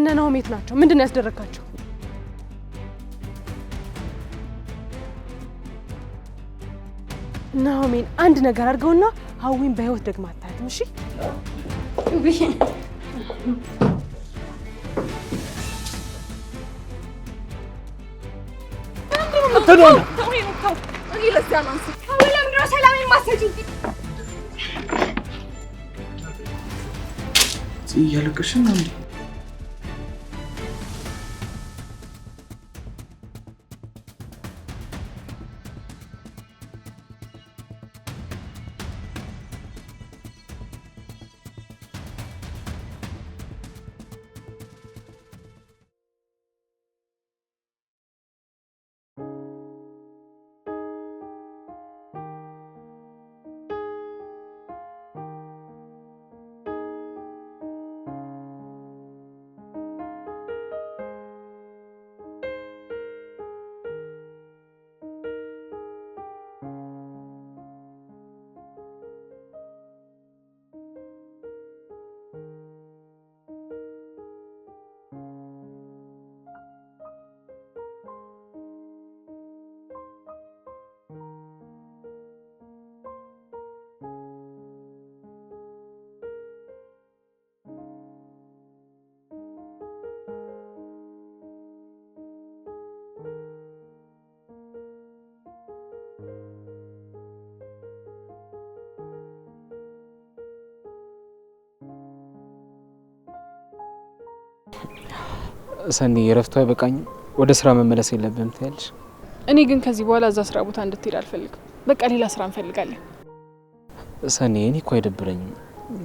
እነናው ሜት ናቸው። ምንድነው ያስደረካቸው? ናሆሜን አንድ ነገር አድርገውና ሀዊን በህይወት ደግማ አታያትም። እሺ እያለቀሽ ነው እንዴ? ሰኒ የረፍቷ በቃኝ። ወደ ስራ መመለስ የለብንም ትያለሽ? እኔ ግን ከዚህ በኋላ እዛ ስራ ቦታ እንድትሄድ አልፈልግም። በቃ ሌላ ስራ እንፈልጋለን። ሰኒ እኔ እኮ አይደብረኝም፣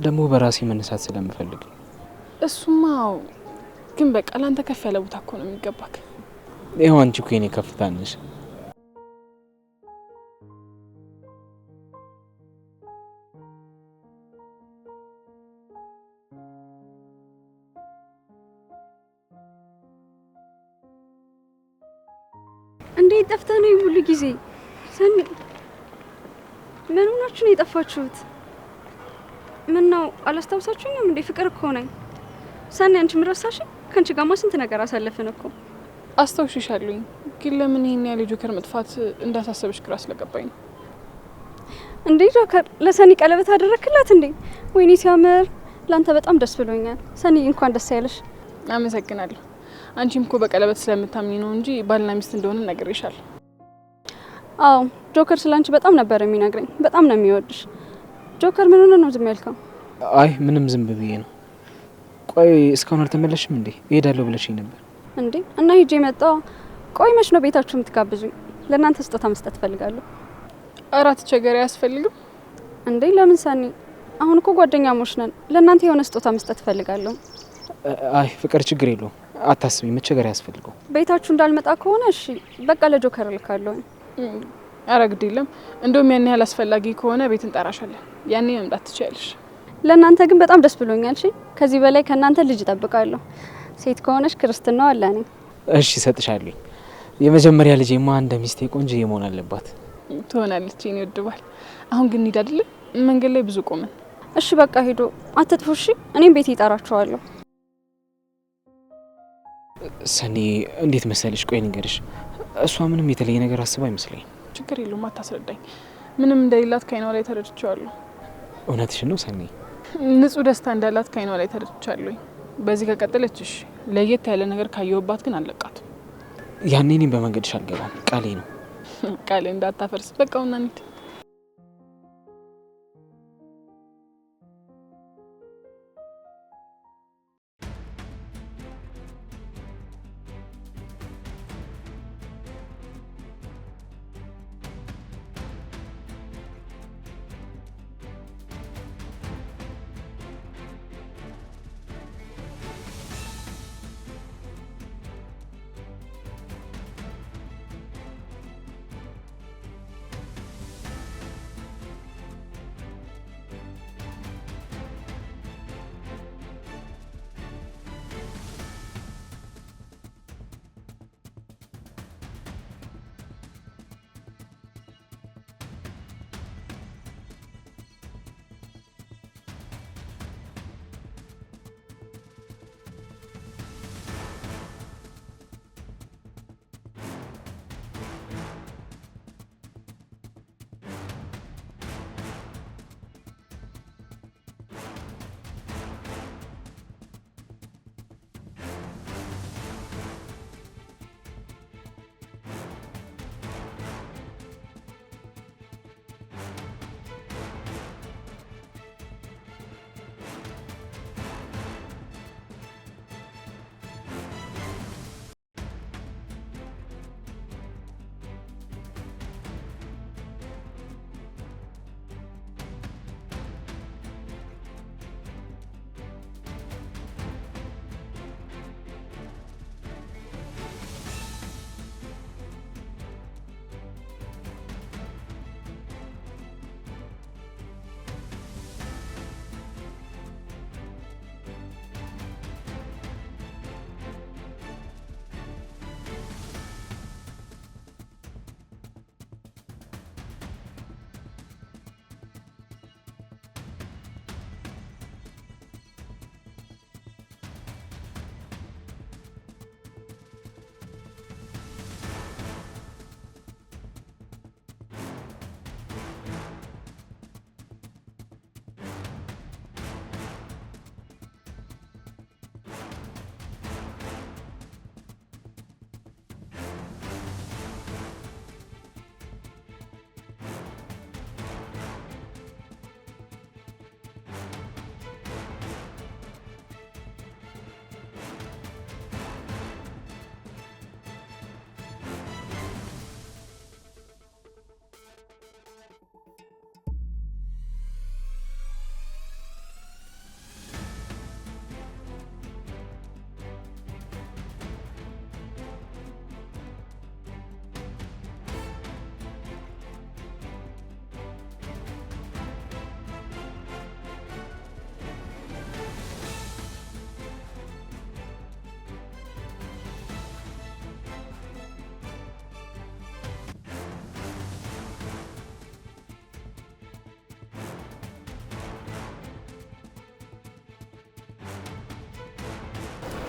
ደግሞ በራሴ መነሳት ስለምፈልግ። እሱማ ግን በቃ ላንተ ከፍ ያለ ቦታ እኮ ነው የሚገባክ። ይኸው አንቺ እኮ የኔ ከፍታ ነሽ። እንዴት ጠፍተህ ነው ሁሉ ጊዜ? ሰኒ ምን ሆናችሁ ነው የጠፋችሁት? ምን ነው አላስታውሳችሁኝም እንዴ? ፍቅር እኮ ነኝ። ሰኒ አንቺ ምን ረሳሽኝ? ከአንቺ ጋርማ ስንት ነገር አሳለፍን እኮ። አስታውሽሻለሁኝ፣ ግን ለምን ይሄን ያለ ጆከር መጥፋት እንዳሳሰብሽ ግራ ስለገባኝ ነው። እንዴ ጆከር ለሰኒ ቀለበት አደረክላት እንዴ? ወይኔ ሲያምር! ላንተ በጣም ደስ ብሎኛል። ሰኒ እንኳን ደስ ያለሽ። አመሰግናለሁ። አንቺም እኮ በቀለበት ስለምታምኚ ነው እንጂ ባልና ሚስት እንደሆነ ነግሬሻለሁ። አዎ ጆከር ስላንቺ በጣም ነበር የሚነግረኝ። በጣም ነው የሚወድሽ። ጆከር ምን ሆነ ነው ዝም ያልከው? አይ ምንም ዝም ብዬ ነው። ቆይ እስካሁን አልተመለሽም እንዴ? እሄዳለሁ ብለሽኝ ነበር እንዴ? እና ሂጄ መጣሁ። ቆይ መች ነው ቤታችሁ የምትጋብዙኝ? ለእናንተ ስጦታ መስጠት ፈልጋለሁ። አራት ቸገር አያስፈልግም እንዴ? ለምን ሰኒ? አሁን እኮ ጓደኛሞች ነን። ለእናንተ የሆነ ስጦታ መስጠት ፈልጋለሁ። አይ ፍቅር ችግር የለውም አታስቢ፣ መቸገር ያስፈልገው። ቤታችሁ እንዳልመጣ ከሆነ እሺ በቃ ለጆከር ልካለሁ። ኧረ ግድ የለም። እንደውም ያን ያህል አስፈላጊ ከሆነ ቤት እንጠራሻለን፣ ያኔ መምጣት ትችያለሽ። ለእናንተ ግን በጣም ደስ ብሎኛል። እሺ ከዚህ በላይ ከእናንተ ልጅ እጠብቃለሁ። ሴት ከሆነች ክርስትናው አለ ነኝ። እሺ እሰጥሻለሁ። የመጀመሪያ ልጄማ እንደ ሚስቴ ቆንጆ መሆን አለባት። ትሆናለች የኔ ወድባል። አሁን ግን እንሂድ አይደል? መንገድ ላይ ብዙ ቆመን። እሺ በቃ ሄዶ አትጥፉ። እሺ እኔም ቤት ይጠራቸዋለሁ። ሰኒ እንዴት መሰለሽ? ቆይ ንገርሽ፣ እሷ ምንም የተለየ ነገር አስባ አይመስለኝ። ችግር የለውም አታስረዳኝ። ምንም እንደሌላት ከአይኗ ላይ ተረድቻለሁ። እውነትሽን ነው ሰኒ? ንጹህ ደስታ እንዳላት ከአይኗ ላይ ተረድቻለሁ። በዚህ ከቀጠለች እሺ፣ ለየት ያለ ነገር ካየውባት ግን አለቃት። ያኔ እኔም በመንገድሽ አልገባም፣ ቃሌ ነው። ቃሌ እንዳታፈርስ። በቃውና እንሂድ።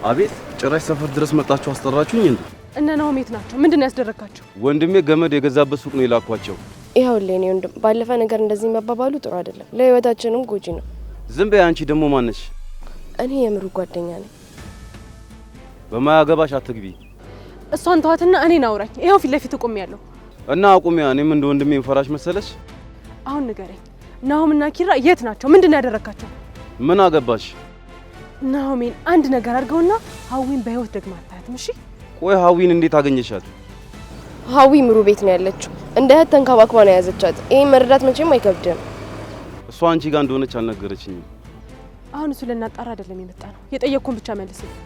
አቤት ጭራሽ ሰፈር ድረስ መጣችሁ አስጠራችሁኝ እንዴ? እነ ናሆሜት ናቸው። ምንድነው ያስደረጋቸው? ወንድሜ ገመድ የገዛበት ሱቅ ነው የላኳቸው። ይኸውልህ እኔ ወንድም ባለፈ ነገር እንደዚህ መባባሉ ጥሩ አይደለም፣ ለህይወታችንም ጎጂ ነው። ዝም በይ አንቺ ደግሞ ማነሽ? እኔ የምሩ ጓደኛ ነኝ። በማያገባሽ አትግቢ። እሷን ተዋትና እኔን አውራኝ። ይኸው ፊት ለፊት ቆሜያለሁ። እና አቁሚያ። እኔም እንደ ወንድሜ ፈራሽ መሰለሽ? አሁን ንገረኝ፣ ናሆምና ኪራ የት ናቸው? ምንድነው ያደረጋቸው? ምን አገባሽ? ናሆሜን አንድ ነገር አድርገውና ሀዊን በህይወት ደግማ አታያትም። እሺ ቆይ ሀዊን እንዴት አገኘሻት? ሀዊ ምሩ ቤት ነው ያለችው። እንደ እህት ተንከባክባ ነው የያዘቻት። ይሄን መረዳት መቼም አይከብድም። እሷ አንቺ ጋር እንደሆነች አልነገረችኝም። አሁን እሱ ለናጣራ አይደለም የመጣ ነው። የጠየቅኩን ብቻ መልስልኝ።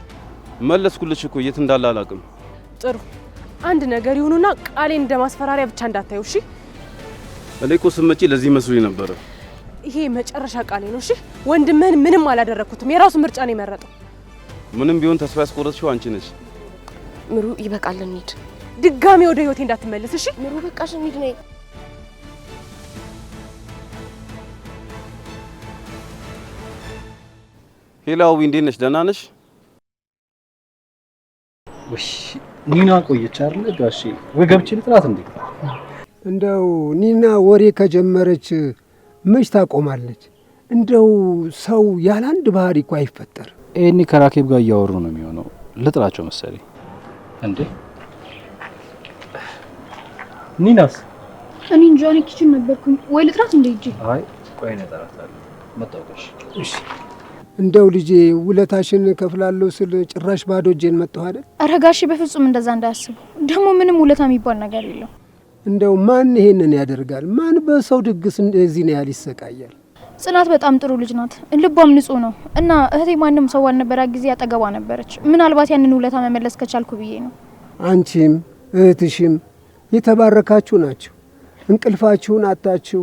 መለስኩልሽ እኮ የት እንዳለ አላውቅም። ጥሩ አንድ ነገር ይሁኑና ቃሌን እንደማስፈራሪያ ብቻ እንዳታዩ። እሺ እኔ እኮ ስመጪ ለዚህ መስሎኝ ነበር። ይሄ መጨረሻ ቃሌ ነው። እሺ ወንድምህን ምንም አላደረኩትም። የራሱ ምርጫ ነው የመረጠው። ምንም ቢሆን ተስፋ ያስቆረጥሽው አንቺ ነሽ። ምሩ ይበቃል፣ እንሂድ። ድጋሚ ወደ ህይወቴ እንዳትመለስ። እሺ ምሩ በቃሽ፣ እንሂድ ነይ። ሄላዊ እንዴት ነሽ? ደህና ነሽ? ወሽ ኒና ቆየች አይደል ጋሼ? ወይ ገብቼ ልጥራት እንዴ? እንደው ኒና ወሬ ከጀመረች መች ታቆማለች? እንደው ሰው ያለ አንድ ባህሪ እኮ አይፈጠር። እኔ ከራኬብ ጋር እያወሩ ነው የሚሆነው። ልጥራቸው መሰለኝ። እንዴ ኒናስ? እኔ እንጃ፣ እኔ ኪችን ነበርኩኝ። ወይ ልጥራት እንደ እጂ? አይ ቆይ ነው እጠራታለሁ። መጣውሽ። እሺ እንደው ልጄ ውለታሽን ከፍላለሁ ስል ጭራሽ ባዶ እጄን መጣሁ አይደል? ኧረ ጋሼ በፍጹም እንደዛ እንዳያስቡ። ደግሞ ምንም ውለታ የሚባል ነገር የለው። እንደው ማን ይሄንን ያደርጋል? ማን በሰው ድግስ እንደዚህ ነው ያል ይሰቃያል? ጽናት በጣም ጥሩ ልጅ ናት። ልቧም ንጹህ ነው እና እህቴ ማንም ሰው ባልነበራት ጊዜ አጠገቧ ነበረች። ምናልባት ያንን ውለታ መመለስ ከቻልኩ ብዬ ነው። አንቺም እህትሽም የተባረካችሁ ናችሁ። እንቅልፋችሁን አጣችሁ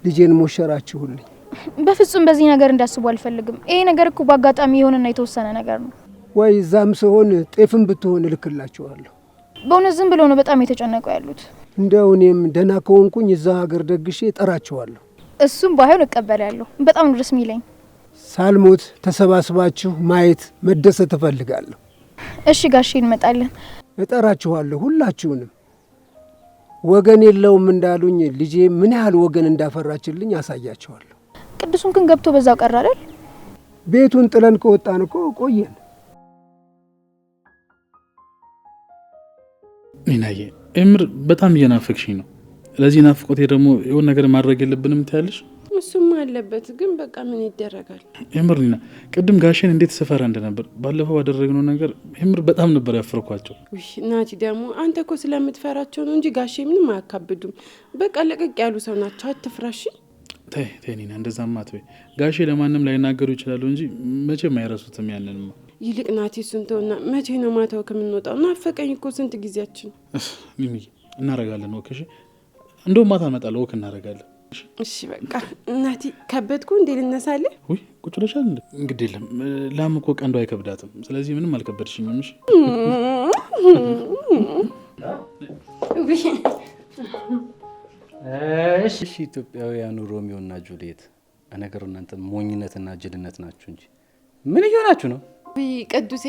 ልጄን ሞሸራችሁልኝ። በፍጹም በዚህ ነገር እንዲያስቡ አልፈልግም። ይሄ ነገር እኮ በአጋጣሚ የሆነና የተወሰነ ነገር ነው። ወይ ዛም ሲሆን ጤፍም ብትሆን እልክላችኋለሁ። በእውነት ዝም ብለው ነው በጣም የተጨነቁ ያሉት። እንደው እኔም ደህና ከሆንኩኝ እዛ ሀገር ደግሼ እጠራችኋለሁ። እሱም ባይሆን እቀበላለሁ። በጣም ነው ደስ የሚለኝ። ሳልሞት ተሰባስባችሁ ማየት መደሰት እፈልጋለሁ። እሺ ጋሼ እንመጣለን። እጠራችኋለሁ ሁላችሁንም። ወገን የለውም እንዳሉኝ ልጄ ምን ያህል ወገን እንዳፈራችልኝ አሳያችኋለሁ። ቅዱሱን ግን ገብቶ በዛው ቀረ አይደል? ቤቱን ጥለን ከወጣን እኮ ቆየን። ኒናዬ እምር በጣም እየናፈቅሽኝ ነው። ለዚህ ናፍቆቴ ደግሞ የሆነ ነገር ማድረግ የለብንም ትያለሽ? እሱም አለበት፣ ግን በቃ ምን ይደረጋል። የምር ኒና ቅድም ጋሼን እንዴት ስፈራ እንደነበር ባለፈው ባደረግነው ነገር የምር በጣም ነበር ያፈርኳቸው። ውይ ናቲ ደግሞ አንተ እኮ ስለምትፈራቸው ነው እንጂ ጋሼ ምንም አያካብዱም። በቃ ለቀቅ ያሉ ሰው ናቸው። አትፍራሽ። ተይ ኒና እንደዛማ አትበይ። ጋሼ ለማንም ላይናገሩ ይችላሉ እንጂ መቼም አይረሱትም ያንንማ። ይልቅ ናቲ እሱን ተውና መቼ ነው ማታው ከምንወጣው? ናፈቀኝ እኮ ስንት ጊዜያችን። ሚሚ እናረጋለን ወክ። እሺ እንደውም ማታ እመጣለሁ፣ ወክ እናረጋለን። እሺ በቃ ናቲ ከበድኩ እንዴ ልነሳለ? ውይ ቁጭ ብለሻል እንዴ? እንግዲህ የለም ላም እኮ ቀንዶ አይከብዳትም። ስለዚህ ምንም አልከበድሽኝም። እሺ እሺ ኢትዮጵያውያኑ ሮሚዮና ጁሊየት በነገሩ እናንተ ሞኝነትና ጅልነት ናችሁ እንጂ ምን እየሆናችሁ ነው? ቅዱሴ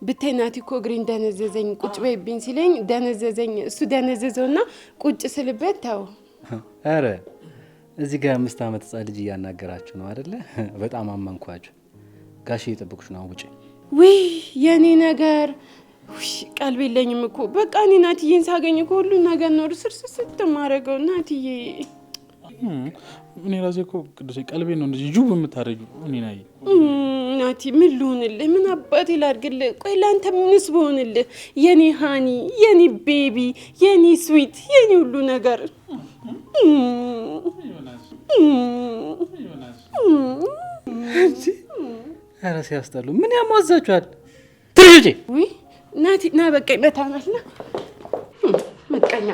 ብታይ ናቲ እኮ እግሬን ደነዘዘኝ ቁጭ በይብኝ ሲለኝ ደነዘዘኝ። እሱ ደነዘዘውና ቁጭ ስልበት ተው። አረ እዚህ ጋር 5 ዓመት ህጻን ልጅ እያናገራችሁ ነው አይደለ? በጣም አመንኳችሁ። ጋሼ እየጠበቁሽ ነው። ውጪ። ውይ የኔ ነገር ውይ ቀልብ የለኝም እኮ በቃ እኔ ናቲዬን ሳገኝ እኮ ሁሉ ነገር ነው ስርስስት ማረገው። ናቲዬ እኔ ራሴ እኮ ቅዱሴ ቀልቤ ነው እንደዚህ ጁብ የምታረጊው። እኔ ናይ ናቲ ምን ልሆንልህ? ምን አባቴ ላድርግልህ? ቆይ ላንተ ምንስ ብሆንልህ? የኔ ሃኒ፣ የኔ ቤቢ፣ የኔ ስዊት፣ የኔ ሁሉ ነገር ኧረ ሲያስጠሉ። ምን ያሟዛችኋል? ትርጂ ውይ ናቲ ና በቃ ይመታናል። ና መቀኛ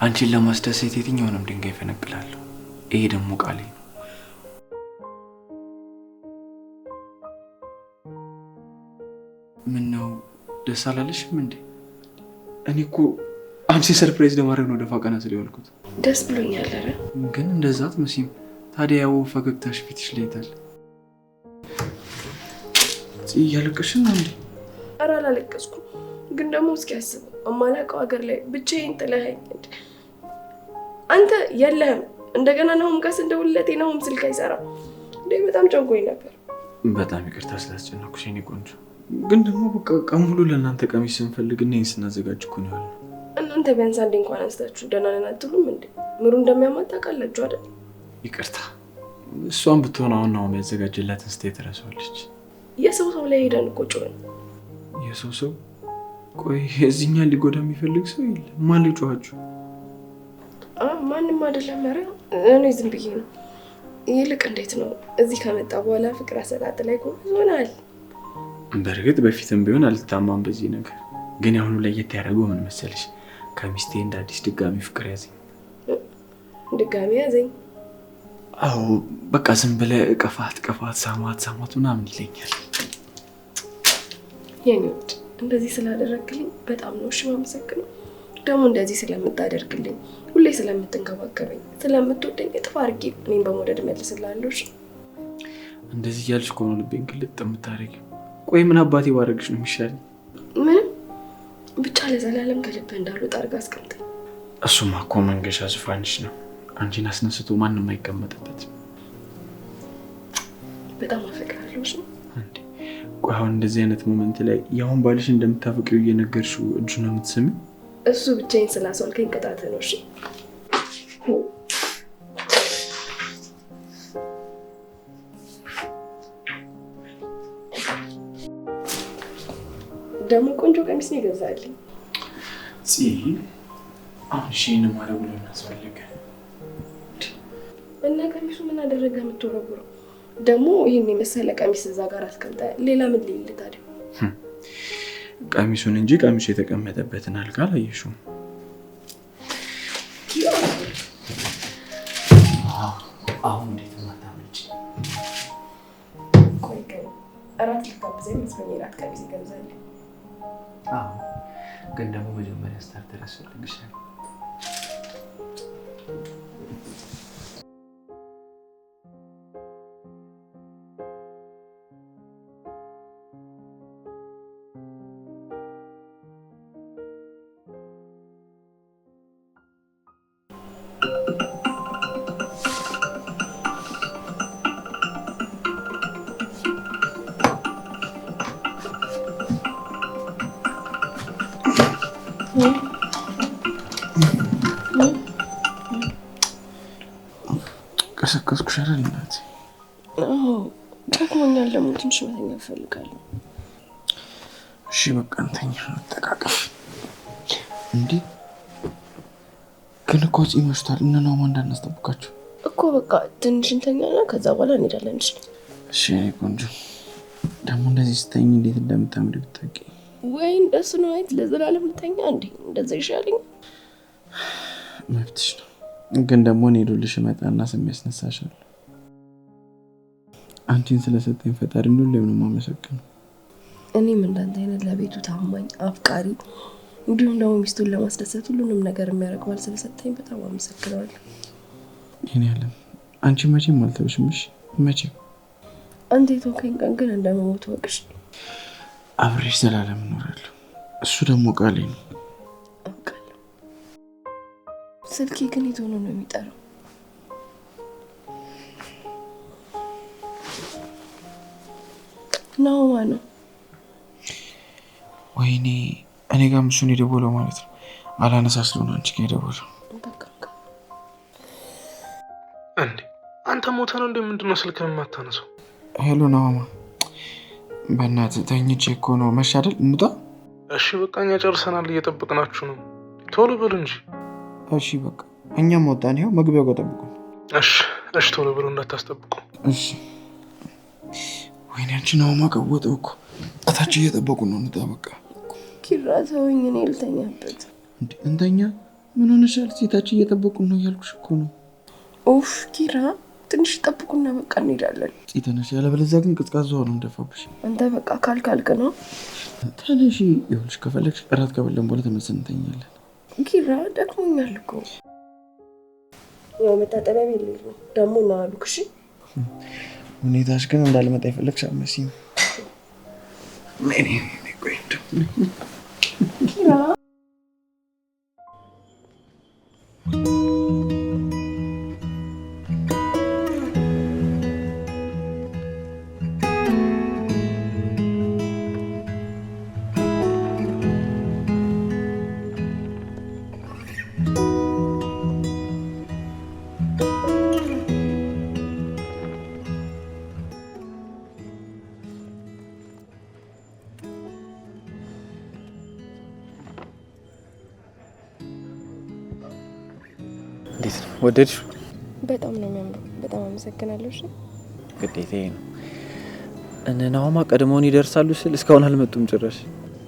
አንቺን ለማስደሰት የትኛውንም ድንጋይ ፈነቅላለሁ። ይሄ ደግሞ ቃሌ ነው። ምን ነው ደስ አላለሽም እንዴ? እኔ እኮ አንቺ ሰርፕራይዝ ለማድረግ ነው ደፋ ቀና ስለ ያልኩት። ደስ ብሎኛል። አረ ግን እንደዛ አትመስይም። ታዲያ ያው ፈገግታሽ ፊትሽ ላይ ይታል። እያለቀሽ ነው እንዴ? አረ አላለቀስኩም። ግን ደግሞ እስኪ አስበው አማላቀው ሀገር ላይ ብቻዬን ጥለኸኝ አንተ የለህም። እንደገና ናሁም ጋር ስንደውልለት ናሁም ስልክ አይሰራም እንዴ? በጣም ጨንቆኝ ነበር። በጣም ይቅርታ ስላስጨነኩሽ የኔ ቆንጆ። ግን ደግሞ በቃ ቀን ሙሉ ለእናንተ ቀሚስ ስንፈልግ እና ይህን ስናዘጋጅ እኮ ነው ያለው። እናንተ ቢያንስ አንዴ እንኳን አንስታችሁ ደህና ነን አትሉም እንዴ? ምሩ እንደሚያማት ታውቃላችሁ አይደል? ይቅርታ። እሷን ብትሆን አሁን ናሁም ያዘጋጀላትን ስቴ ትረሳዋለች። የሰው ሰው ላይ ሄደን እኮ ጮኸን። የሰው ሰው? ቆይ እዚህኛ ሊጎዳ የሚፈልግ ሰው የለ። ማን ልጮኻችሁ? ማንም አይደለም። ኧረ እኔ ዝም ብዬ ነው። ይልቅ እንዴት ነው እዚህ ከመጣ በኋላ ፍቅር አሰጣጥ ላይ ጎበዝ ሆናል? በእርግጥ በፊትም ቢሆን አልታማም በዚህ ነገር። ግን አሁኑ ለየት ያደረገው ምን መሰለሽ? ከሚስቴ እንደ አዲስ ድጋሚ ፍቅር ያዘኝ። ድጋሚ ያዘኝ? አዎ በቃ ዝም ብለህ ቀፋት ሳማት ምናምን ይለኛል። የኔ ውድ እንደዚህ ስላደረግልኝ በጣም ነው እሺ የማመሰግነው። ደግሞ እንደዚህ ስለምታደርግልኝ፣ ሁሌ ስለምትንከባከበኝ፣ ስለምትወደኝ እጥፍ አድርጌ እኔን በመውደድ መልስላለሁ። እሺ እንደዚህ እያልሽ እኮ ነው ልቤን ግልጥ የምታደርጊው። ቆይ ምን አባቴ ባደርግሽ ነው የሚሻለኝ? ምንም ብቻ ለዘላለም ከልብህ እንዳልወጣ አድርገህ አስቀምጠኝ። እሱማ እኮ መንገሻ ዙፋንሽ ነው። አንቺን አስነስቶ ማንም አይቀመጥበትም። በጣም አፈቅራለሁ። እሺ እንዴ ቆይ አሁን እንደዚህ አይነት ሞመንት ላይ ያሁን ባልሽ እንደምታፈቅሪው እየነገርሽው እጁ ነው የምትስሚው? እሱ ብቻዬን ስላስወልከኝ ቅጣት ነው። እሺ ደግሞ ቆንጆ ቀሚስ ነው የገዛልኝ። አሁን ሺን ማረጉ ነው እናስፈልገ እና ቀሚሱ ምን አደረገ የምትወረውረው? ደግሞ ይሄን የመሰለ ቀሚስ እዛ ጋር አስቀምጠ ሌላ ምን ሊል ታዲያ? ቀሚሱን እንጂ ቀሚሱ የተቀመጠበትን አልጋ አላየሽውም? አሁን እንዴት ማታመጭ? ቆይ ግን እራት ልጋብዘኝ መስሎኝ እራት ቀሚስ ይገዛል። ግን ደግሞ መጀመሪያ ስታርተር ያስፈልግሻል። ቀሰቀስኩሽ አይደል እናቴ? አዎ ደክሞኛል። ደግሞ ትንሽ መተኛት እፈልጋለሁ። እሺ በቃ እንተኛ፣ እንጠቃቀፍ። እንዴ ግን እኮ ይመሽታል። እና ነው እንዳናስጠብቃችሁ እኮ በቃ ትንሽ እንተኛና ከዛ በኋላ እንሄዳለን። እሺ እኔ ቆንጆ ደግሞ እንደዚህ ስተኝ እንዴት እንደምታምሪ ብታውቂ። ወይ እንደሱ ነው አይት ለዘላለም እንተኛ እንዴ? እንደዛ ይሻለኝ። መብትሽ ነው። ግን ደግሞ እኔ ሄዶልሽ እመጣና ስም ያስነሳሻለሁ። አንቺን ስለሰጠኝ ፈጣሪ ሁሉ ለምን ማመሰግነው። እኔም እንዳንተ አይነት ለቤቱ ታማኝ አፍቃሪ እንዲሁም ደግሞ ሚስቱን ለማስደሰት ሁሉንም ነገር የሚያደርግ ባል ስለሰጠኝ በጣም አመሰግናለሁ። እኔ ያለም አንቺ መቼም አልተውሽም። እሺ መቼም አንተ የተወከኝ ቀን ግን እንደመሞት ወቅሽ አብሬሽ ዘላለም እኖራለሁ። እሱ ደግሞ ቃሌ ነው። አውቃለሁ። ስልኬ ግን የት ሆኖ ነው የሚጠራው? ናሆማ ነው። ወይኔ እኔ ጋር እሱን የደወለው ማለት ነው። አላነሳስ ነው አንቺ ጋር የደወለው። እንዴ አንተ ሞተ ነው እንዴ? ምንድነው ስልክን የማታነሳው? ሄሎ ናሆማ፣ በእናትህ ተኝቼ እኮ ነው። መሽ አይደል? እንውጣ። እሺ በቃ እኛ ጨርሰናል፣ እየጠበቅናችሁ ነው። ቶሎ በሉ እንጂ። እሺ በቃ እኛም ወጣን። ይኸው መግቢያው ጋር ጠብቁ። እሺ ቶሎ በሉ እንዳታስጠብቁ። እሺ። ወይኔ አንቺ ናሆማ ቀወጠው እኮ። እታች እየጠበቁ ነው። እንውጣ በቃ። ኪራ ተወኝ፣ እኔ ልተኛበት። እንተኛ? ምን ሆነሻል? ሴታችን እየጠበቁን ነው እያልኩሽ እኮ ነው። ኡፍ ኪራ ትንሽ ጠብቁና በቃ እንሄዳለን። ተነሽ፣ ያለበለዚያ ግን ቅዝቃዜ ነው እንደፋብሽ። አንተ በቃ ካልክ ነው። ተነሽ፣ ይኸውልሽ ከፈለግሽ እራት ከበላን በኋላ ተመልሰን እንተኛለን። ኪራ ደክሞኛል እኮ። ያው መታጠቢያ ቤት ልሄድ ነው ደግሞ ነው አሉክ። እሺ ሁኔታሽ ግን እንዳልመጣ ይፈልግሽ አመሲም ኪራ እንዴት ነው ወደድሽ? በጣም ነው የሚያምረው። በጣም አመሰግናለሁ። እሺ ግዴታዬ ነው። እነናውማ ቀድሞውን ይደርሳሉ ስል እስካሁን አልመጡም ጭራሽ።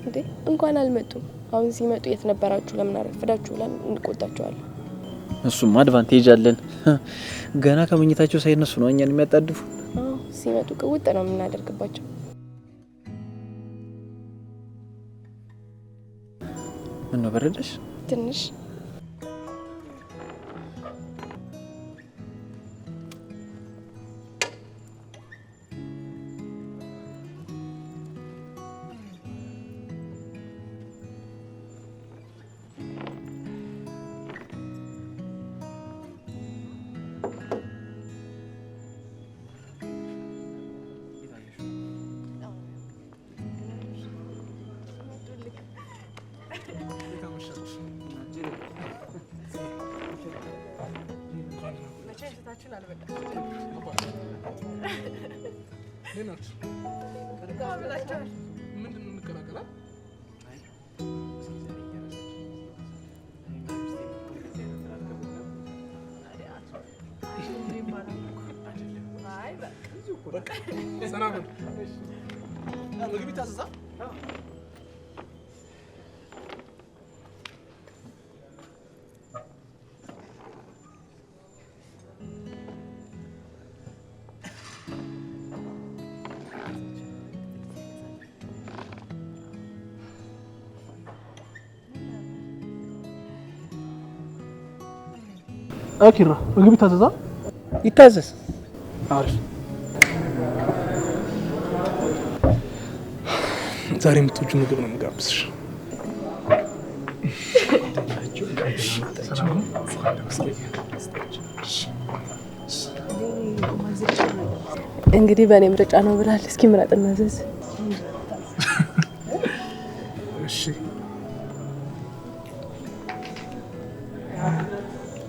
እንዴ እንኳን አልመጡም። አሁን ሲመጡ የት ነበራችሁ? ለምን አረፈዳችሁ ብለን እንቆጣቸዋለን። እሱም አድቫንቴጅ አለን። ገና ከመኝታቸው ሳይነሱ ነው እኛን የሚያጣድፉ። ሲመጡ ቅውጥ ነው የምናደርግባቸው። ምን ነው በረደሽ? ትንሽ አኪራ ምግብ ይታዘዛ? ይታዘዝ። አሪፍ። ዛሬ የምትወጂው ምግብ ነው የምጋብዝሽ። እንግዲህ በእኔ ምርጫ ነው ብላል። እስኪ ምረጥ እናዘዝ። እሺ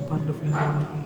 ባለፈው ነው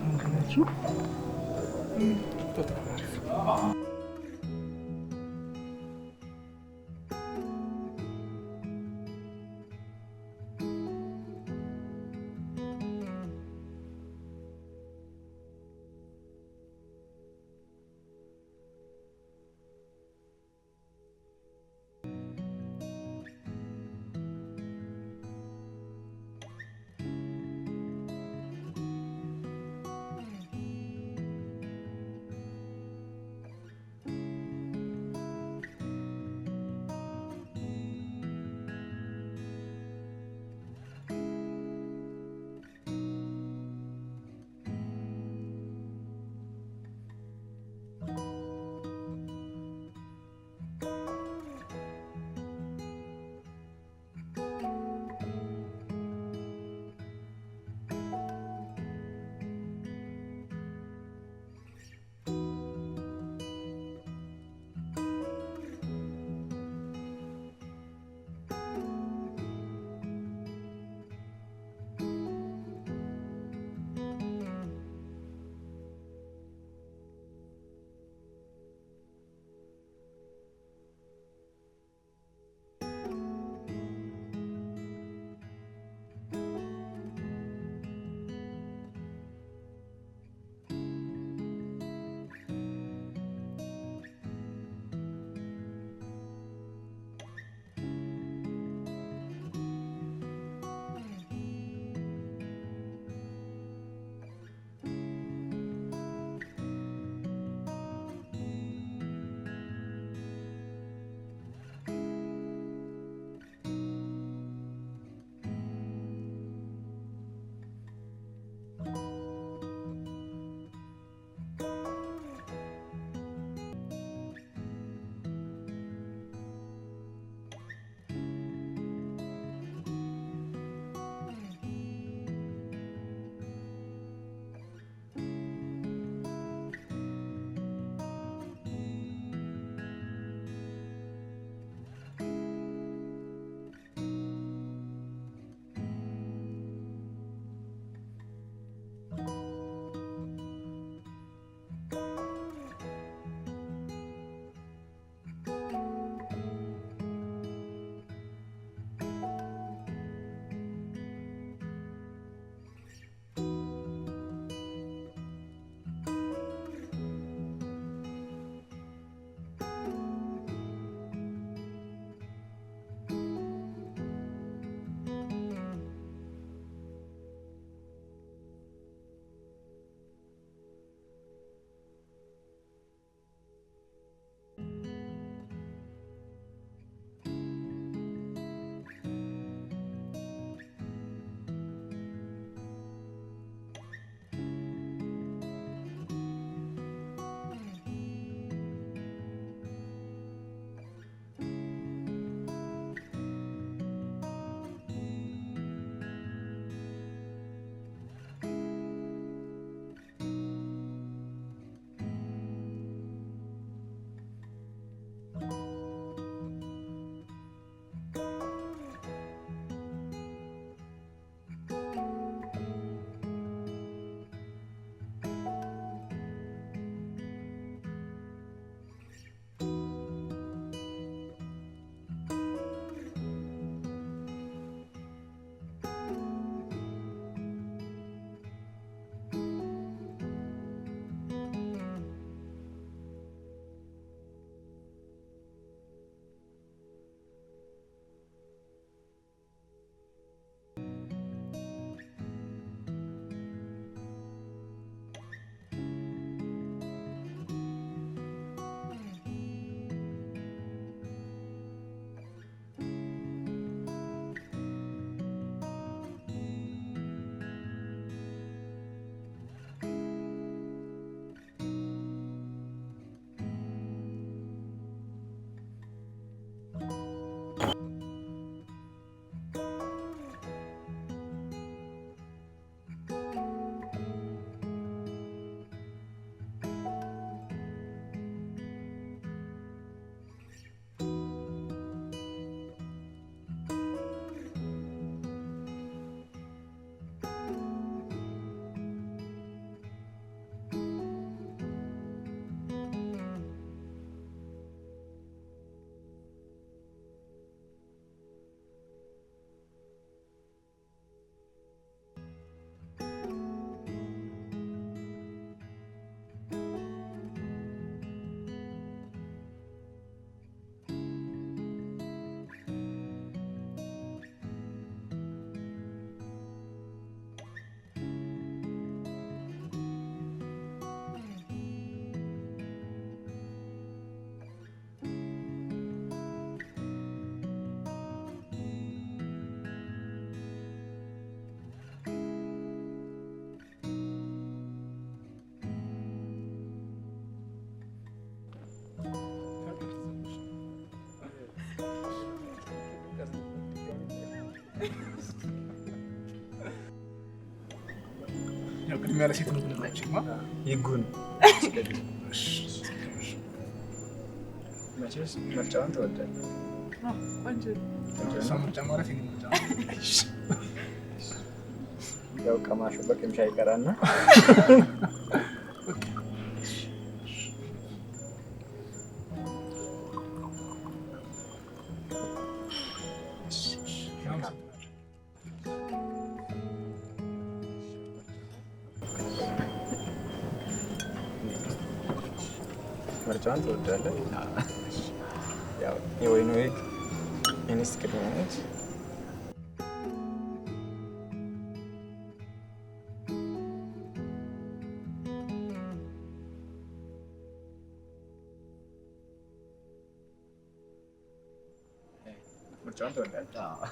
ቅድሚያ ለሴት ነው ብለናችማ ይጉን መቼስ ምርጫውን ትወዳለህ? ምርጫ ማለት የእኔ ምርጫ ያው ከማሹ በቅምሻ ይቀራና ምርጫውን ትወዳለህ? ያው የወይኑ ህግ ሚኒስት ቅድሚያ ነች። ምርጫውን ትወዳለህ?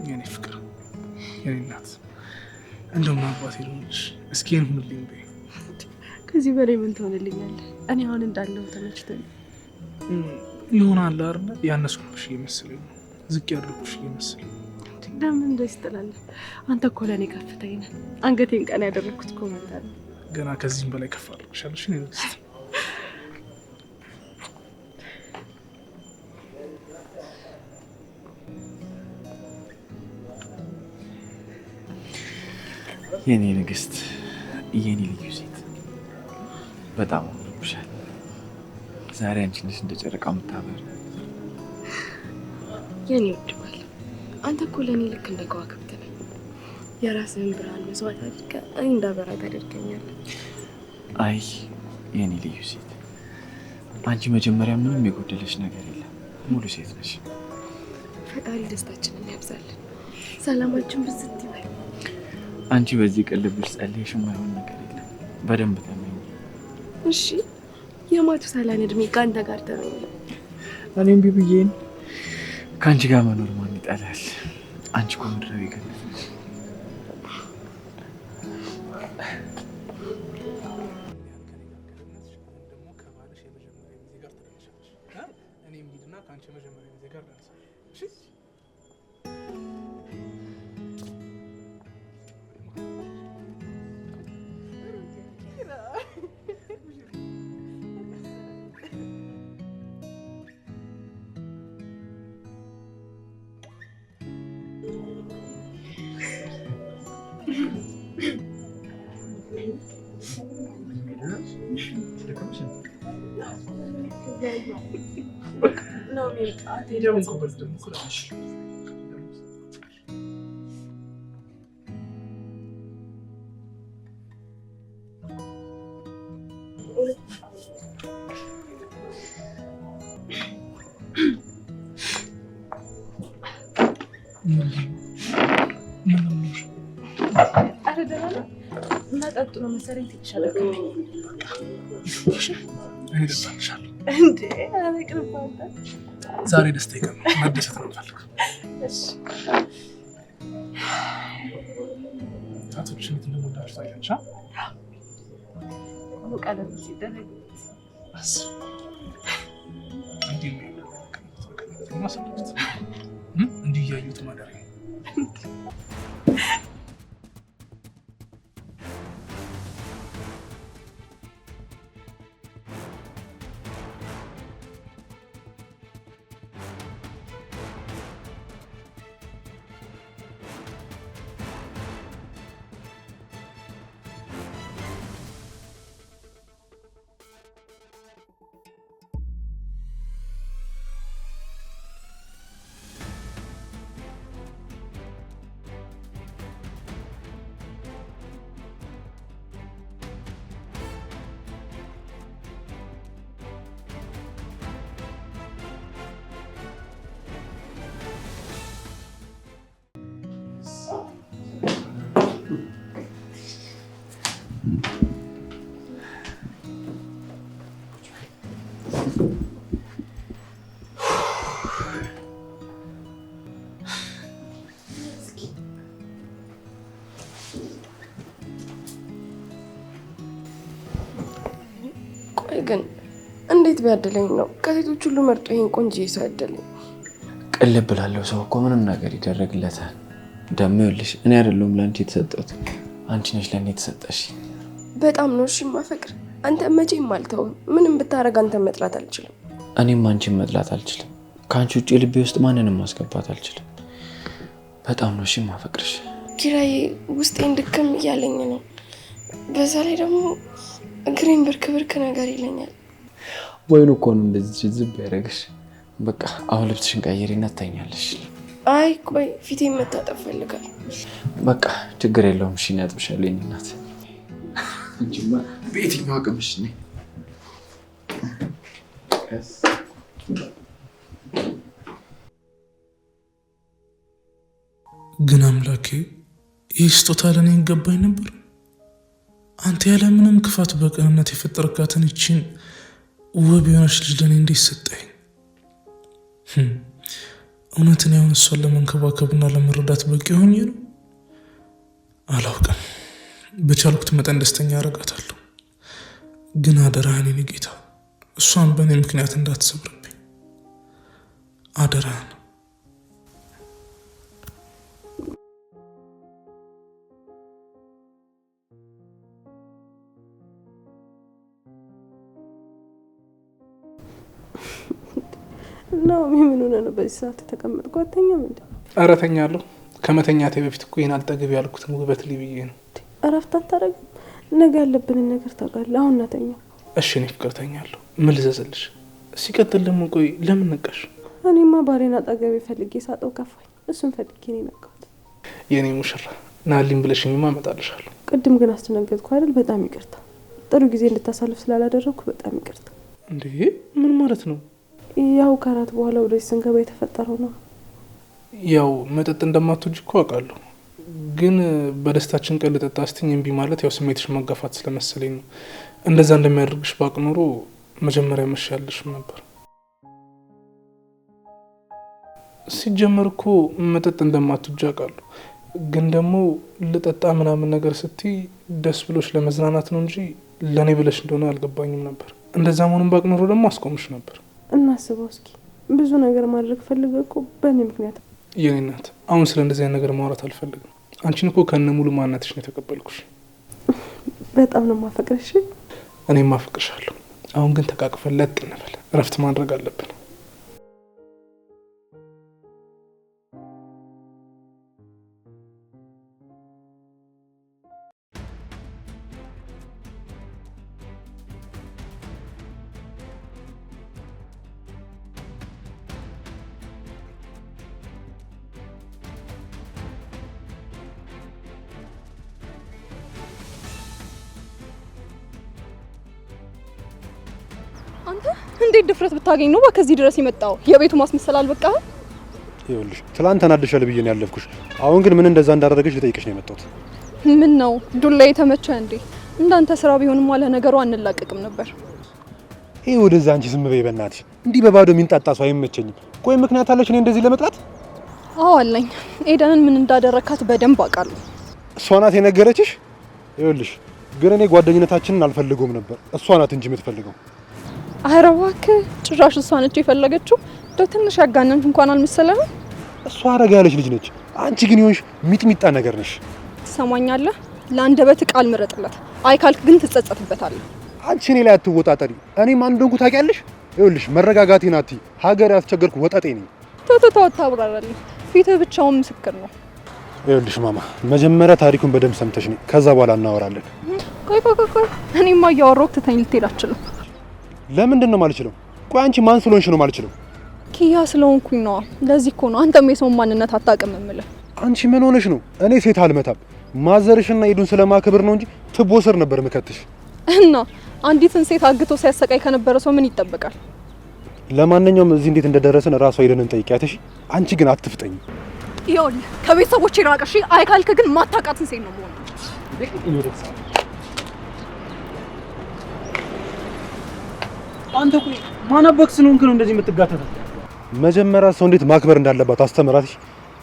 የኔ ፍቅር የኔ እናት እንደው ምን አባቴ ልሆንልሽ? እስኪ ይሄን ሁንልኝ በይ። ከዚህ በላይ ምን ትሆንልኛለህ? እኔ አሁን እንዳለው ተመችቶኝ ይሆናል አይደል? ያነስኩብሽ እየመሰለኝ ነው፣ ዝቅ ያደረኩሽ እየመሰለኝ ነው። ለምን እንደዚህ ትላለህ? አንተ እኮ ለእኔ ከፍተኛ ነህ። አንገቴን ቀና ያደረግኩት እኮ ማለት ነው። ገና ከዚህም በላይ ከፍ አድርግሻለሽ። እኔ ልስት የኔ ንግስት፣ የኔ ልዩ ሴት በጣም አምሮብሻል። ዛሬ አንቺ ነሽ እንደ ጨረቃ የምታበሪ። የኔ ውድ ባል፣ አንተ እኮ ለእኔ ልክ እንደ ከዋክብት ነህ። የራስህን ብርሃን መስዋዕት አድርገህ እኔ እንዳበራ ታደርገኛለህ። አይ የኔ ልዩ ሴት፣ አንቺ መጀመሪያ ምንም የጎደለሽ ነገር የለም፣ ሙሉ ሴት ነሽ። ፈጣሪ ደስታችንን ያብዛልን፣ ሰላማችን ብዝት ይበል። አንቺ በዚህ ቀን ልብሽ ጸልየሽ የማይሆን ነገር የለም። በደንብ ተመኝ። እሺ፣ የማቱሳላን እድሜ ከአንተ ጋር ተመኝ። እኔም ቢብዬን ከአንቺ ጋር መኖር ማን ይጠላል? አንቺ እኮ ምድራዊ ገነት ነሽ። መጠጡ ነው መሰለኝ ትችላለህ። እኔ ደስታልሻለሁ እንዴ አለቅርባታ። ዛሬ ደስታ ይቀር መደሰት ነው የምፈልገው። እሺ ታቶች እንዴት እንደምወዳችሁ ታያለሽ። ቀለም ሲደረግ እንዲህ እያዩት ማደር እንዴት ቢያደለኝ ነው ከሴቶች ሁሉ መርጦ ይሄን ቆንጆ ሰው ያደለኝ። ቅልብ ላለው ሰው እኮ ምንም ነገር ይደረግለታል። ደሞ ይልሽ እኔ አይደለም ላንቺ የተሰጠሁት አንቺ ነሽ ለኔ የተሰጠሽ። በጣም ነው እሺ ማፈቅር። አንተ መቼም አልተውም። ምንም ብታረግ አንተ መጥላት አልችልም። እኔም አንቺን መጥላት አልችልም። ካንቺ ውጪ ልቤ ውስጥ ማንንም ማስገባት አልችልም። በጣም ነው እሺ ማፈቅርሽ። ኪራዬ ውስጤን ድክም እያለኝ ነው። በዛ ላይ ደግሞ እግሬን ብርክ ነገር ይለኛል። ወይኑ እኮ ነው እንደዚህ ዝብ ያደረግሽ። በቃ አሁን ልብስሽን ቀይሪና ትተኛለሽ። አይ ቆይ ፊቴን መታጠብ ፈልጋለሁ። በቃ ችግር የለውም እሺ ያጥብሻለሁ የኔ እናት። እንጂማ በየትኛው አቅምሽ ነኝ? ግን አምላኬ ይህ ስጦታ ለእኔ ይገባኝ ነበር። አንተ ያለ ምንም ክፋት በቅንነት የፈጠርካትን ይችን ውብ የሆነች ልጅ ለእኔ እንዴት ሰጠኝ? እውነትን ያሁን እሷን ለመንከባከብና ለመረዳት በቂ ሆኜ ነው? አላውቅም። በቻልኩት መጠን ደስተኛ አረጋታለሁ። ግን አደራህን የኔ ጌታ እሷን በእኔ ምክንያት እንዳትሰብርብኝ አደራህን። ነው ምን ሆነ ነው በዚህ ሰዓት ተቀመጥኩ? አተኛም እንዴ? ኧረ ተኛለሁ። ከመተኛቴ በፊት እኮ ይሄን አልጠግብ ያልኩት ውበት ልብዬ ነው። እረፍት አታረግም? ነገ ያለብንን ነገር ታውቃለህ። አሁን ናተኛ። እሺ እኔ ፍቅር ተኛለሁ። ምን ልዘዝልሽ? ሲቀጥል ደግሞ ቆይ ለምን ነቃሽ? እኔማ ባሌን አጠገቤ ፈልጌ ሳጠው ከፋኝ። እሱን ፈልጌ ነው ነቃሁት። የኔ ሙሽራ ናልኝ ብለሽኝማ እመጣልሻለሁ። ቅድም ግን አስደነገጥኩ አይደል? በጣም ይቅርታ። ጥሩ ጊዜ እንድታሳልፍ ስላላደረኩ በጣም ይቅርታ። እንዴ ምን ማለት ነው? ያው ከራት በኋላ ወደዚህ ስንገባ የተፈጠረው ነው። ያው መጠጥ እንደማትወጂ እኮ አውቃለሁ። ግን በደስታችን ቀን ልጠጣ ስትኝ እምቢ ማለት ያው ስሜትሽ መጋፋት ስለመሰለኝ ነው። እንደዛ እንደሚያደርግሽ ባቅ ኖሮ መጀመሪያ መሻልሽም ነበር። ሲጀመር እኮ መጠጥ እንደማትወጂ አውቃለሁ። ግን ደግሞ ልጠጣ ምናምን ነገር ስትይ ደስ ብሎሽ ለመዝናናት ነው እንጂ ለኔ ብለሽ እንደሆነ አልገባኝም ነበር። እንደዛ መሆኑን ባቅ ኖሮ ደግሞ አስቆምሽ ነበር። እናስበው እስኪ። ብዙ ነገር ማድረግ ፈልገህ እኮ በእኔ ምክንያት። የኔ እናት አሁን ስለ እንደዚህ አይነት ነገር ማውራት አልፈልግም። አንቺን እኮ ከነ ሙሉ ማንነትሽ ነው የተቀበልኩሽ። በጣም ነው ማፈቅርሽ። እኔም ማፈቅርሻለሁ። አሁን ግን ተቃቅፈን ለጥ እንበል። እረፍት ማድረግ አለብን። አንተ እንዴት ድፍረት ብታገኝ ነው ከዚህ ድረስ የመጣው? የቤቱ ማስመሰል አልበቃህ? ይኸውልሽ ትላንት ተናደሻል ብዬ ነው ያለፍኩሽ። አሁን ግን ምን እንደዛ እንዳደረገሽ ልጠይቅሽ ነው የመጣሁት። ምን ነው ዱላ የተመቸ እንዴ? እንዳንተ ስራ ቢሆንም ዋለ ነገሩ አንላቀቅም ነበር። ይሄ ወደዛ አንቺ ዝም በይ በእናትሽ። እንዲህ በባዶ የሚንጣጣ ሰው አይመቸኝም። ቆይ ምክንያት አለሽ እኔ እንደዚህ ለመጥላት? አዎ አለኝ። ኤደንን ምን እንዳደረካት በደንብ አውቃለሁ። እሷ ናት የነገረችሽ? ይኸውልሽ ግን እኔ ጓደኝነታችንን አልፈልገውም ነበር። እሷ ናት እንጂ የምትፈልገው። ኧረ እባክህ ጭራሽ እሷ ነች የፈለገችው። እንደው ትንሽ ያጋነንክ እንኳን አልመሰለህም? እሷ አረጋ ያለች ልጅ ነች። አንቺ ግን ይሆንሽ ሚጥሚጣ ነገር ነሽ። ትሰማኛለህ? ለአንደበት ቃል ምረጥለት። አይ ካልክ ግን ትጸጸትበታለህ። አንቺ እኔ ላይ አትወጣጠሪ። እኔም አንድ እንደሆንኩ ታውቂያለሽ። ይኸውልሽ መረጋጋቴን አትይ። ሀገር ያስቸገርኩ ወጣጤ ነኝ። ተው ታብራራለህ። ፊትህ ብቻውን ምስክር ነው። ይኸውልሽ ማማ መጀመሪያ ታሪኩን በደንብ ሰምተሽ ነኝ፣ ከዛ በኋላ እናወራለን። ቆይ እኔማ እያወራሁ ትተኝ ልትሄድ አትችልም። ለምንድን ነው የማልችለው? ቆይ አንቺ ማን ስለሆንሽ ነው የማልችለው? ኪያ ስለሆንኩኝ ነው። ለዚህ እኮ ነው አንተም የሰውን ማንነት አታውቅም የምልህ። አንቺ ምን ሆነሽ ነው? እኔ ሴት አልመታም። ማዘርሽና ሄዱን ስለማከብር ነው እንጂ ትቦ ስር ነበር ምከትሽ። እና አንዲትን ሴት አግቶ ሲያሰቃይ ከነበረ ሰው ምን ይጠበቃል? ለማንኛውም እዚህ እንዴት እንደደረሰን ራሱ ሄደንን ጠይቂያት እሺ። አንቺ ግን አትፍጠኝ። ይኸውልህ ከቤተሰቦቼ ራቅ እሺ። አይ ካልክ ግን ማታውቃትን ሴት ነው የምሆነው። አንተ ቆይ ማን አባክስ ነው እንከን እንደዚህ የምትጋተተው? መጀመሪያ ሰው እንዴት ማክበር እንዳለባት አስተምራት።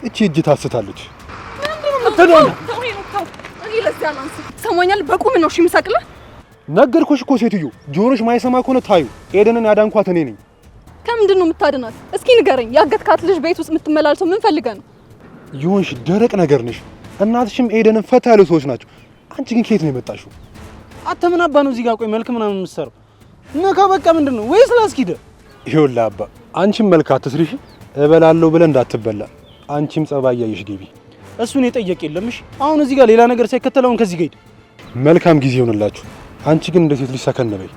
እቺ እጅ ታስታለች። እኔ ለዚያ ላንስ ሰሞኛል። በቁም ነው እሺ የምሰቅልህ። ነገርኩሽ እኮ ሴትዮ፣ ጆሮሽ ማይሰማ ከሆነ ታዩ። ኤደንን ያዳንኳት እኔ ነኝ። ከምንድን ነው የምታድናት? እስኪ ንገረኝ። ያገትካት ልጅ ቤት ውስጥ የምትመላለሰው ምን ፈልገህ ነው? ይሁንሽ ደረቅ ነገር ነሽ። እናትሽም ኤደንን ፈታ ያሉ ሰዎች ናቸው። አንቺ ግን ከየት ነው የመጣሽው? አንተ ምን አባ ነው እዚህ ጋር ቆይ መልክ ምናምን የምትሰራው? ነካ በቃ ምንድን ነው ወይስ ላስኪደ? ይኸውልህ አባ፣ አንቺም መልክ አትስሪሽ። እበላለሁ ብለህ እንዳትበላ። አንቺም ጸባይ ያይሽ ግቢ። እሱን የጠየቅ የለም። እሺ አሁን እዚህ ጋር ሌላ ነገር ሳይከተለውን ከዚህ ጋር ሂድ። መልካም ጊዜ ይሆንላችሁ። አንቺ ግን እንደ ሴት ልጅ ሰከን በይ።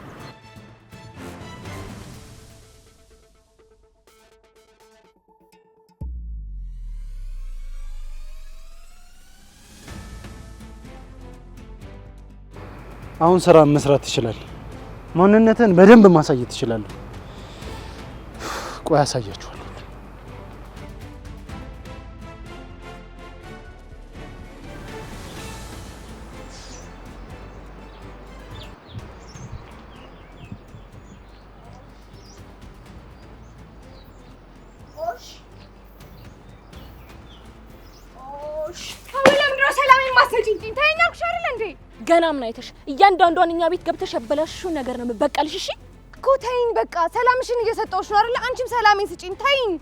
አሁን ስራ መስራት ትችላለህ። ማንነትን በደንብ ማሳየት ትችላለህ። ቆይ አሳያችኋለሁ። ገና ምን አይተሽ? እያንዳንዷን እኛ ቤት ገብተሽ ያበላሽሽው ነገር ነው የምበቀልሽ። እሺ እኮ ተይኝ፣ በቃ ሰላምሽን እየሰጠሁሽ ነው አይደል? አንቺም ሰላሜን ስጪኝ። ተይኝ።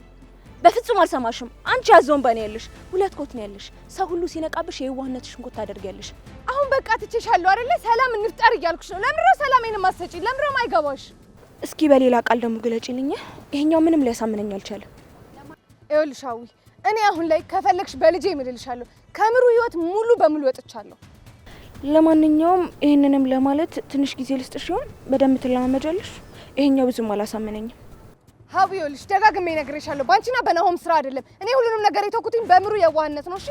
በፍጹም አልሰማሽም። አንቺ ያዘውን በኔ ያለሽ ሁለት ኮት ነው ያለሽ። ሰው ሁሉ ሲነቃብሽ የዋህነትሽን ኮት ታደርጊያለሽ። አሁን በቃ ትቼሻለሁ አይደለ? ሰላም እንፍጠር እያልኩሽ ነው። ለምን ነው ሰላሜን ማሰጪኝ? ለምን ነው ማይገባሽ? እስኪ በሌላ ቃል ደግሞ ግለጪልኝ። ይሄኛው ምንም ሊያሳምነኝ አልቻለም። ይኸውልሽ አዊ፣ እኔ አሁን ላይ ከፈለግሽ በልጄ እምልልሻለሁ። ከምሩ ህይወት ሙሉ በሙሉ ወጥቻለሁ። ለማንኛውም ይሄንንም ለማለት ትንሽ ጊዜ ልስጥሽ ይሆን? በደንብ ትለማመጃለሽ። ይሄኛው ብዙም አላሳመነኝም። ሀቡ ይኸውልሽ ደጋግሜ እነግርሻለሁ፣ ባንቺና በናሆም ስራ አይደለም። እኔ ሁሉንም ነገር የተውኩትኝ በምሩ የዋህነት ነው። እሺ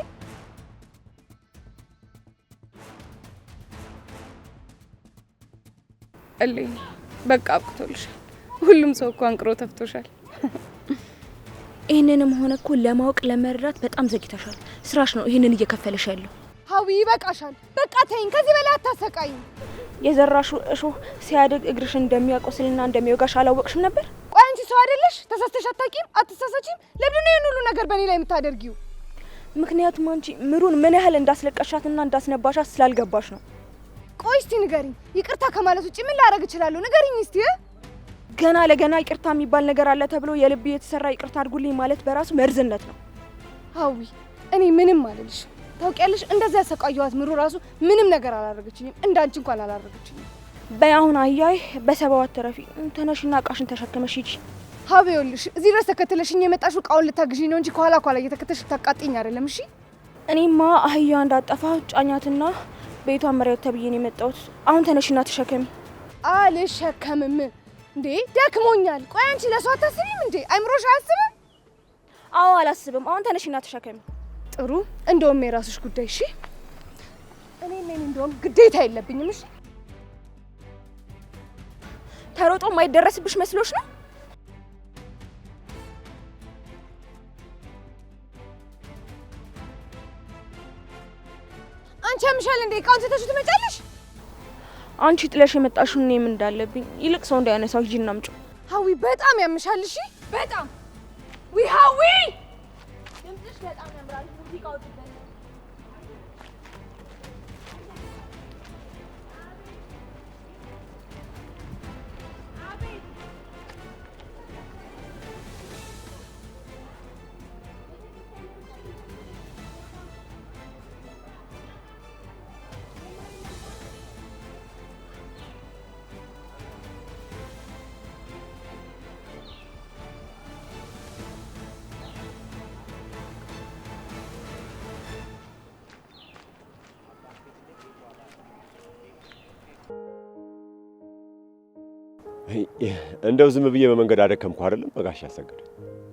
እልኝ በቃ አብቅቶልሻል። ሁሉም ሰው እኮ አንቅሮ ተፍቶሻል። ይሄንንም ሆነ እኮ ለማወቅ ለመረዳት በጣም ዘግይተሻል። ስራሽ ነው ይሄንን እየከፈለሽ ያለው። ሀዊ ይበቃሻል። በቃ ተይኝ፣ ከዚህ በላይ አታሰቃይኝ። የዘራሹ እሾህ ሲያድግ እግርሽን እንደሚያቆስልና እንደሚወጋሽ አላወቅሽም ነበር? ቆይ አንቺ ሰው አይደለሽ? ተሳስተሽ አታውቂም? አትሳሳቺም? ለምንድን ነው ይሄን ሁሉ ነገር በእኔ ላይ የምታደርጊው? ምክንያቱም አንቺ ምሩን ምን ያህል እንዳስለቀሻትና እንዳስነባሻት ስላልገባሽ ነው። ቆይ እስቲ ንገሪኝ፣ ይቅርታ ከማለት ውጪ ምን ላደርግ እችላለሁ? ንገሪኝ እስቲ። ገና ለገና ይቅርታ የሚባል ነገር አለ ተብሎ የልብ የተሰራ ይቅርታ አድርጉልኝ ማለት በራሱ መርዝነት ነው። ሀዊ እኔ ምንም አልልሽ። ታውቂያለሽ፣ እንደዛ ያሰቃየኋት ምሩ ራሱ ምንም ነገር አላደረገችኝም። እንዳንቺ እንኳን አላደረገችኝም። በይ አሁን አያይ በሰባዋት ተረፊ ተነሽና እቃሽን ተሸክመሽ ሂጂ። ሀቢ ይኸውልሽ እዚህ ድረስ ተከተለሽኝ የመጣሽው እቃውን ልታግዢኝ ነው እንጂ ከኋላ እየተከተልሽ ልታቃጥኝ አይደለም። እሺ እኔማ አህያ እንዳጠፋ ጫኛትና ቤቷን መሪያት ተብዬ ነው የመጣሁት። አሁን ተነሽና ተሸከሚ። አልሸከምም እንዴ ደክሞኛል። ቆይ አንቺ ለሷ አታስቢም እንዴ? አይምሮሽ አያስብም? አዎ አላስብም። አሁን ተነሽና ተሸከሚ። ጥሩ እንደውም የራስሽ ጉዳይ። እሺ እኔ እንደውም ግዴታ የለብኝም። እሺ ተሮጦ ማይደረስብሽ መስሎሽ ነው? አንቺ ያምሻል እንዴ? እቃውን ትተሽው ትመጫለሽ? አንቺ ጥለሽ የመጣሽው እኔ ምን እንዳለብኝ ይልቅ ሰው እንዳያነሳው ሂጂና አምጪው። ሀዊ በጣም ያምሻል። እሺ በጣም ሀዊ ድምፅሽ በጣም ያምራል። ሙዚቃው እንደው ዝም ብዬ በመንገድ አደከምኩ አይደለም በጋሽ ያሰገድ።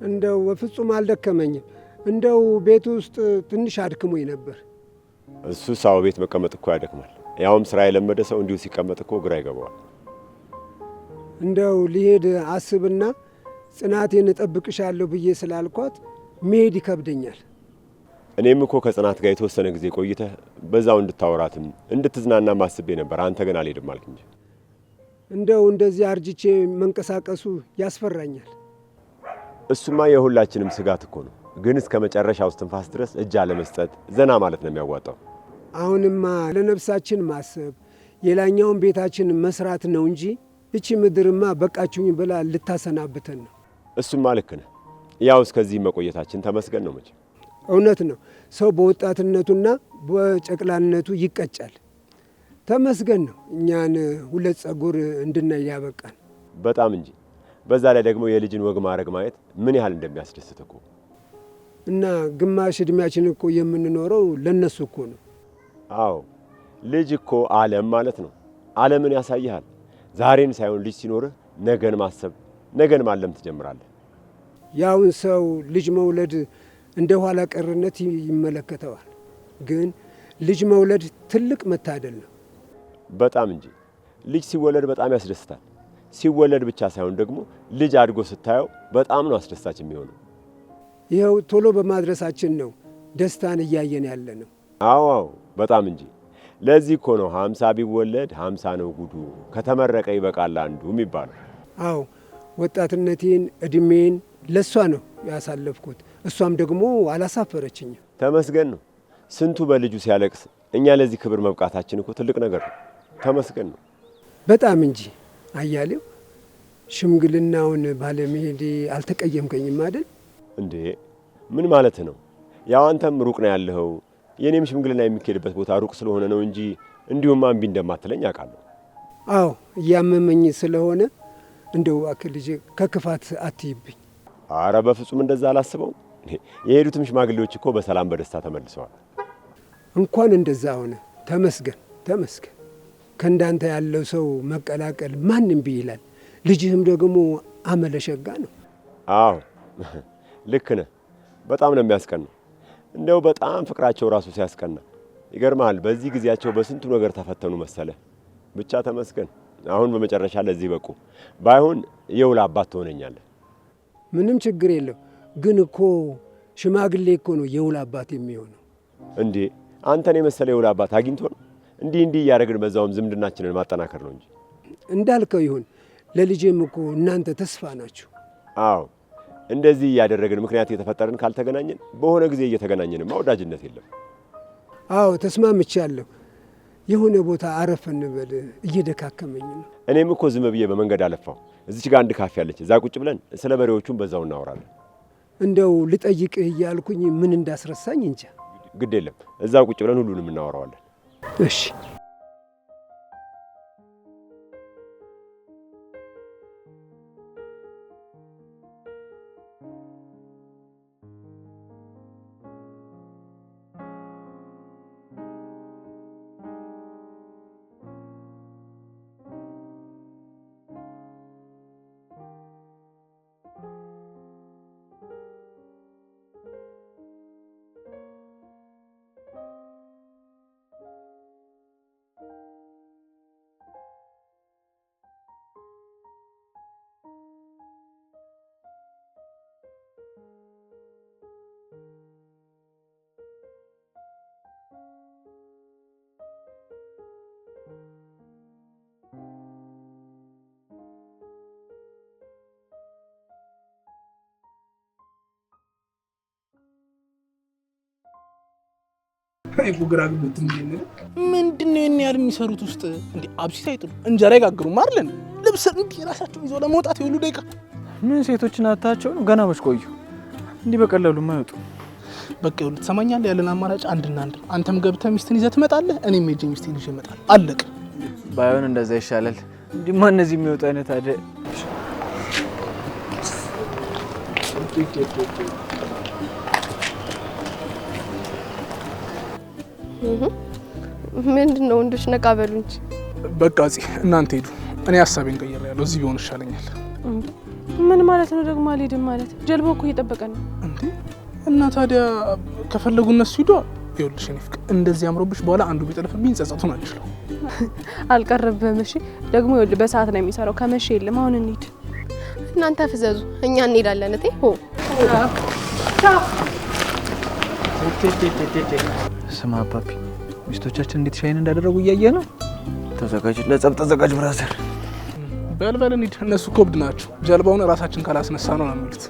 እንደው በፍጹም አልደከመኝም። እንደው ቤት ውስጥ ትንሽ አድክሞኝ ነበር። እሱ ሰው ቤት መቀመጥ እኮ ያደክማል። ያውም ስራ የለመደ ሰው እንዲሁ ሲቀመጥ እኮ ግራ ይገባዋል። እንደው ሊሄድ አስብና ጽናቴን እጠብቅሻለሁ ብዬ ስላልኳት መሄድ ይከብደኛል። እኔም እኮ ከጽናት ጋር የተወሰነ ጊዜ ቆይተህ በዛው እንድታወራትም እንድትዝናና ማስቤ ነበር። አንተ ግን አልሄድም አልክ እንጂ። እንደው እንደዚህ አርጅቼ መንቀሳቀሱ ያስፈራኛል። እሱማ የሁላችንም ስጋት እኮ ነው። ግን እስከ መጨረሻው እስትንፋስ ድረስ እጅ አለመስጠት ዘና ማለት ነው የሚያዋጣው። አሁንማ ለነፍሳችን ማሰብ የላኛውን ቤታችን መስራት ነው እንጂ እቺ ምድርማ በቃችሁኝ ብላ ልታሰናብተን ነው። እሱማ ልክ ነህ። ያው እስከዚህ መቆየታችን ተመስገን ነው። መቼም እውነት ነው። ሰው በወጣትነቱና በጨቅላነቱ ይቀጫል። ተመስገን ነው እኛን ሁለት ጸጉር እንድናይ ያበቃን። በጣም እንጂ። በዛ ላይ ደግሞ የልጅን ወግ ማድረግ ማየት ምን ያህል እንደሚያስደስት እኮ። እና ግማሽ እድሜያችን እኮ የምንኖረው ለነሱ እኮ ነው። አዎ ልጅ እኮ ዓለም ማለት ነው። ዓለምን ያሳይሃል። ዛሬን ሳይሆን ልጅ ሲኖርህ ነገን ማሰብ፣ ነገን ማለም ትጀምራለህ። ያውን ሰው ልጅ መውለድ እንደ ኋላ ቀርነት ይመለከተዋል። ግን ልጅ መውለድ ትልቅ መታደል ነው። በጣም እንጂ። ልጅ ሲወለድ በጣም ያስደስታል። ሲወለድ ብቻ ሳይሆን ደግሞ ልጅ አድጎ ስታየው በጣም ነው አስደሳች የሚሆነው። ይኸው ቶሎ በማድረሳችን ነው ደስታን እያየን ያለ ነው። አዎ በጣም እንጂ። ለዚህ እኮ ነው 50 ቢወለድ 50 ነው ጉዱ፣ ከተመረቀ ይበቃል አንዱ የሚባለው። አዎ ወጣትነቴን እድሜን ለሷ ነው ያሳለፍኩት። እሷም ደግሞ አላሳፈረችኝም። ተመስገን ነው። ስንቱ በልጁ ሲያለቅስ፣ እኛ ለዚህ ክብር መብቃታችን እኮ ትልቅ ነገር ነው። ተመስገን ነው። በጣም እንጂ። አያሌው ሽምግልናውን ባለመሄዴ አልተቀየምከኝም አይደል? እንዴ ምን ማለት ነው? ያው አንተም ሩቅ ነው ያለኸው፣ የኔም ሽምግልና የሚካሄድበት ቦታ ሩቅ ስለሆነ ነው እንጂ እንዲሁም እምቢ እንደማትለኝ አውቃለሁ። አዎ እያመመኝ ስለሆነ እንደው እባክህ ልጄ ከክፋት አትይብኝ። አረ በፍጹም እንደዛ አላስበውም። የሄዱትም ሽማግሌዎች እኮ በሰላም በደስታ ተመልሰዋል። እንኳን እንደዛ ሆነ። ተመስገን ተመስገን። ከእንዳንተ ያለው ሰው መቀላቀል ማንም ቢይላል። ልጅህም ደግሞ አመለሸጋ ነው። አዎ ልክ ነህ። በጣም ነው የሚያስቀናው። እንደው በጣም ፍቅራቸው ራሱ ሲያስቀና ይገርማል። በዚህ ጊዜያቸው በስንቱ ነገር ተፈተኑ መሰለ። ብቻ ተመስገን አሁን በመጨረሻ ለዚህ በቁ። ባይሆን የውል አባት ትሆነኛለህ። ምንም ችግር የለው። ግን እኮ ሽማግሌ እኮ ነው የውል አባት የሚሆነው። እንዴ አንተን የመሰለ የውል አባት አግኝቶ ነው እንዲህ እያደረግን በዛውም ዝምድናችንን ማጠናከር ነው እንጂ። እንዳልከው ይሁን። ለልጄም እኮ እናንተ ተስፋ ናችሁ። አዎ እንደዚህ እያደረግን ምክንያት እየተፈጠርን ካልተገናኘን በሆነ ጊዜ እየተገናኘንማ ወዳጅነት የለም። አዎ ተስማምቻለሁ። የሆነ ቦታ አረፍ እንበል፣ እየደካከመኝ ነው። እኔም እኮ ዝም ብዬ በመንገድ አለፋው። እዚች ጋር አንድ ካፌ አለች፣ እዛ ቁጭ ብለን ስለ በሬዎቹም በዛው እናወራለን። እንደው ልጠይቅህ እያልኩኝ ምን እንዳስረሳኝ እንጃ። ግድ የለም እዛው ቁጭ ብለን ሁሉንም እናወራዋለን። እሺ ግራ ግብት ምንድን ነው ያህል የሚሰሩት ውስጥ እንዴ? አብሲት አይጥሉ እንጀራ ይጋግሩም አይደል? ልብስ እንዴ ራሳቸውን ይዘው ለመውጣት የሁሉ ደቂቃ ምን ሴቶችን አታቸው ነው? ገና መች ቆዩ። እንዲህ በቀላሉ ማይወጡ። በቃ ይኸውልህ ትሰማኛለህ፣ ያለን አማራጭ አንድና አንድ። አንተም ገብተህ ሚስትን ይዘህ ትመጣለህ፣ እኔም ሄጄ ሚስቴን ይዤ እመጣለሁ። አለቀ። ባይሆን እንደዛ ይሻላል። እንዲህማ እነዚህ የሚወጡ አይነት አደ ምንድነው? ወንዶች ነቃ በሉ እንጂ። በቃ እዚህ እናንተ ሄዱ፣ እኔ ሀሳቤን ቀይሬያለሁ። እዚህ ቢሆን ይሻለኛል። ምን ማለት ነው ደግሞ? አልሄድም ማለት ጀልባው እኮ እየጠበቀን ነው እንዴ። እና ታዲያ ከፈለጉ እነሱ ሂዱ። ይኸውልሽ እኔ ፍቅር እንደዚህ አምሮብሽ በኋላ አንዱ ቢጠልፍብኝ ጸጸቱን አልችለው። አልቀረብህም። እሺ ደግሞ ይኸውልህ በሰዓት ነው የሚሰራው፣ ከመቼ የለም። አሁን እንሂድ። እናንተ ፍዘዙ፣ እኛ እንሄዳለን። እቴ ሆ ስማ ፓፒ፣ ሚስቶቻችን እንዴት ሻይን እንዳደረጉ እያየ ነው። ተዘጋጅ፣ ለጸብ ተዘጋጅ ብራዘር። በልበል እንሂድ። እነሱ ኮብድ ናቸው። ጀልባውን ራሳችን ካላስነሳ ነው የሚሉት።